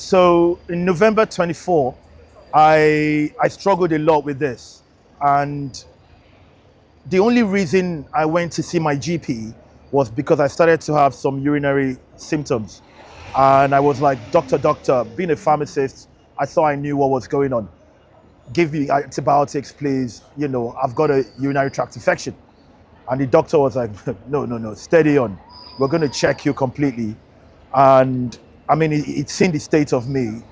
So in November 24, I struggled a lot with this. And the only reason I went to see my GP was because I started to have some urinary symptoms. And I was like, doctor, being a pharmacist, I thought I knew what was going on. Give me antibiotics, please. I've got a urinary tract infection. And the doctor was like, no, steady on. We're going to check you completely. And I mean, it's seen the state of me.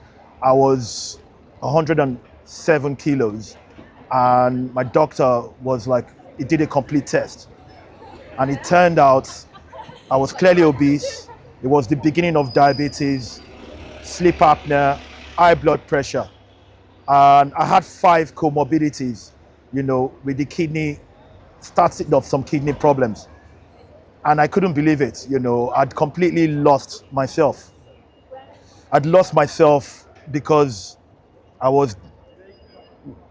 I was 107 kilos. And my doctor was like, he did a complete test. And it turned out I was clearly obese. It was the beginning of diabetes, sleep apnea, high blood pressure. And I had 5 comorbidities, with the kidney, starting of some kidney problems. And I couldn't believe it, I'd completely lost myself. I'd lost myself because I was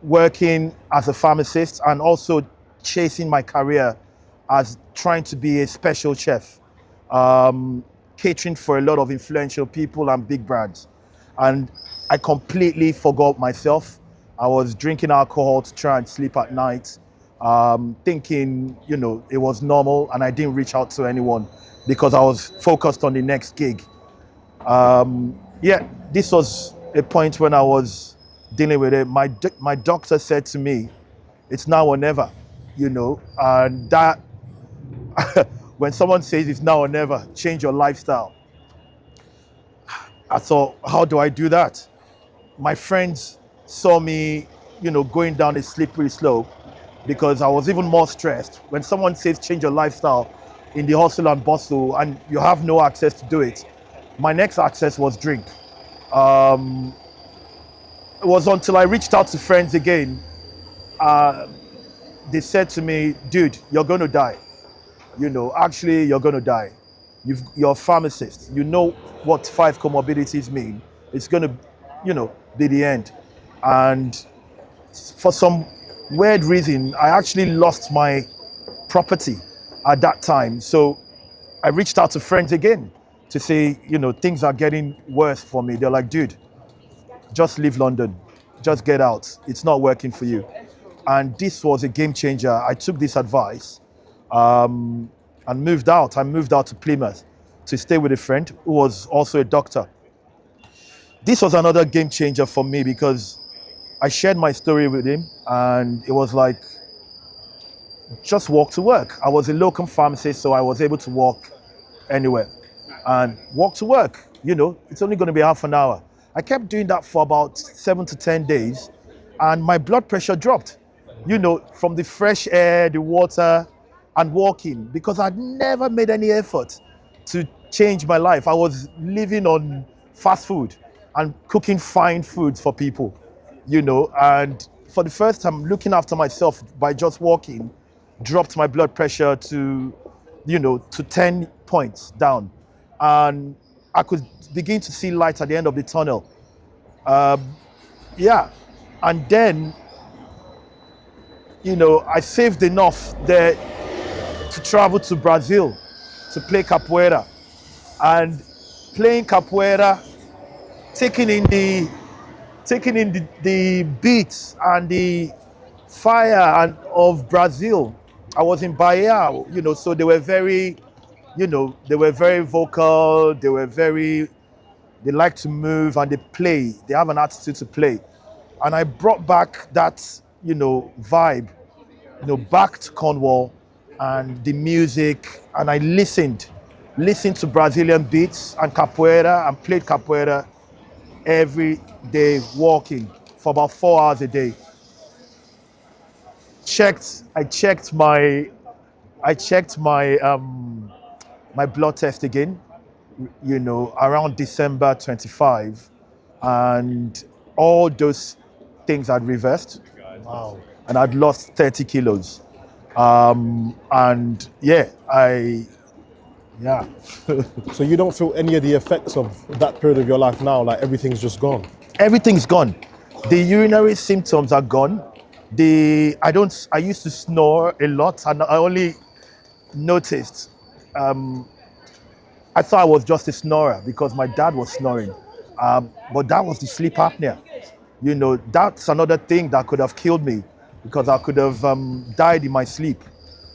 working as a pharmacist and also chasing my career as trying to be a special chef, catering for a lot of influential people and big brands. And I completely forgot myself. I was drinking alcohol to try and sleep at night, thinking, it was normal, and I didn't reach out to anyone because I was focused on the next gig. This was a point when I was dealing with it. My doctor said to me, it's now or never, and that when someone says it's now or never, change your lifestyle. I thought, how do I do that? My friends saw me, going down a slippery slope because I was even more stressed. When someone says change your lifestyle in the hustle and bustle and you have no access to do it, my next access was drink. It was until I reached out to friends again. They said to me, dude, you're going to die. Actually, you're going to die. You're a pharmacist. You know what 5 comorbidities mean. It's going to, be the end. And for some weird reason, I actually lost my property at that time. So I reached out to friends again to say, things are getting worse for me. They're like, dude, just leave London. Just get out. It's not working for you. And this was a game changer. I took this advice and moved out. I moved out to Plymouth to stay with a friend who was also a doctor. This was another game changer for me because I shared my story with him and it was like, just walk to work. I was a locum pharmacist, so I was able to walk anywhere and walk to work. It's only going to be half an hour. I kept doing that for about 7 to 10 days and my blood pressure dropped, from the fresh air, the water, and walking, because I'd never made any effort to change my life. I was living on fast food and cooking fine foods for people, and for the first time, looking after myself by just walking dropped my blood pressure to 10 points down. And I could begin to see light at the end of the tunnel. And then, I saved enough there to travel to Brazil to play capoeira. And playing capoeira, taking in the beats and the fire of Brazil. I was in Bahia, so they were very, they were very vocal. They like to move and they play. They have an attitude to play. And I brought back that, vibe, back to Cornwall and the music. And I listened to Brazilian beats and capoeira and played capoeira every day, walking for about 4 hours a day. I checked my my blood test again, around December 25, and all those things had reversed. Wow. And I'd lost 30 kilos. And yeah. So you don't feel any of the effects of that period of your life now, like everything's just gone? Everything's gone. The urinary symptoms are gone. I used to snore a lot, and I only noticed. I thought I was just a snorer because my dad was snoring. But that was the sleep apnea. You know, that's another thing that could have killed me because I could have died in my sleep.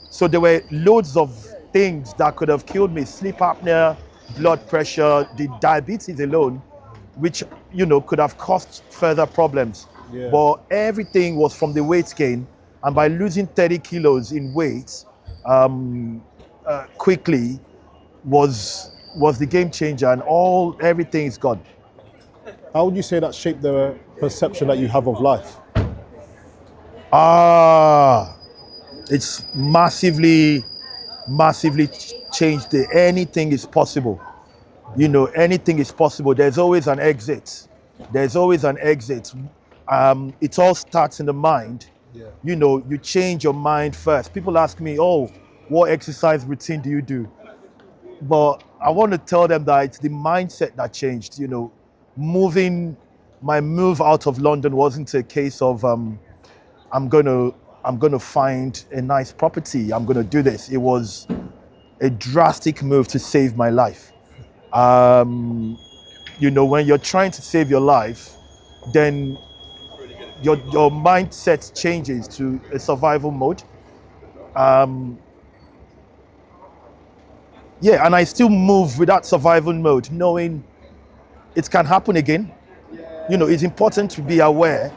So there were loads of things that could have killed me: sleep apnea, blood pressure, the diabetes alone, which, could have caused further problems. Yeah. But everything was from the weight gain. And by losing 30 kilos in weight quickly was the game changer, and everything is gone. How would you say that shaped the perception that you have of life? Ah, it's massively changed it. Anything is possible. Anything is possible. There's always an exit. There's always an exit. It all starts in the mind. Yeah. You change your mind first. People ask me, oh, what exercise routine do you do? But I want to tell them that it's the mindset that changed. My move out of London wasn't a case of I'm gonna find a nice property. I'm gonna do this. It was a drastic move to save my life. When you're trying to save your life, then your mindset changes to a survival mode. Yeah, and I still move with that survival mode, knowing it can happen again. It's important to be aware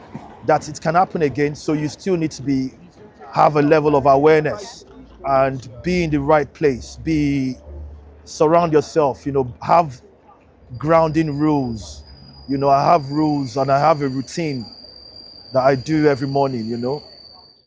that it can happen again. So you still need to have a level of awareness and be in the right place. Surround yourself. Have grounding rules. I have rules and I have a routine that I do every morning.